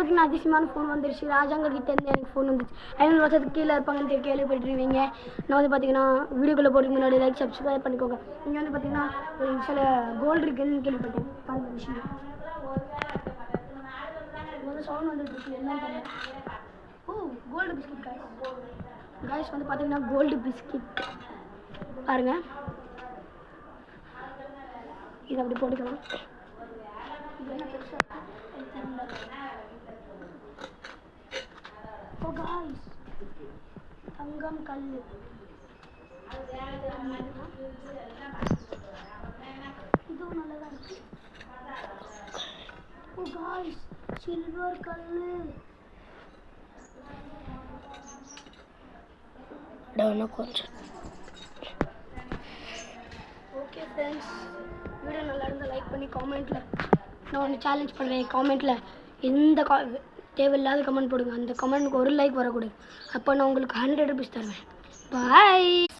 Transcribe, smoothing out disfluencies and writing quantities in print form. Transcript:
பார்த்தீங்கன்னா அதிசயமான ஃபோன் வந்துருச்சு. ராஜாங்க கிட்டேருந்து எனக்கு ஃபோன் வந்துச்சு. 500 வருஷத்துக்கு கீழே இருப்பாங்கன்னு கேள்விப்பட்டிருவீங்க. நான் வந்து பார்த்தீங்கன்னா வீடியோக்குள்ளே போகிறதுக்கு முன்னாடி லைக் சப்ஸ்கிரைப் பண்ணிக்கோங்க. இங்கே வந்து பார்த்தீங்கன்னா ஒரு சில கோல்டு இருக்குதுன்னு கேள்விப்பட்டேன். பாருங்க விஷயம் சவுண்ட் வந்துட்டு என்ன கோல்டு பிஸ்கட் காய்ஸ் வந்து பார்த்தீங்கன்னா கோல்டு பிஸ்கட் பாருங்க. இதை அப்படி போட்டுக்கலாம். ஓ காய்ஸ் தங்கம் கல் இதுவும் நல்லதான் இருக்கு. ஓ காய்ஸ் சில்வர் கல் கொஞ்சம். ஓகே ஃப்ரெண்ட்ஸ், வீடியோ நல்லா இருந்தால் லைக் பண்ணி காமெண்ட்டில் நான் ஒன்று சேலஞ்ச் பண்ணுறேன். காமெண்ட்டில் எந்த தேவையில்லாத கமெண்ட் போடுங்க. அந்த கமெண்ட்டுக்கு ஒரு லைக் வரக்கூடாது. அப்போ நான் உங்களுக்கு 100 rupees தருவேன். பாய்.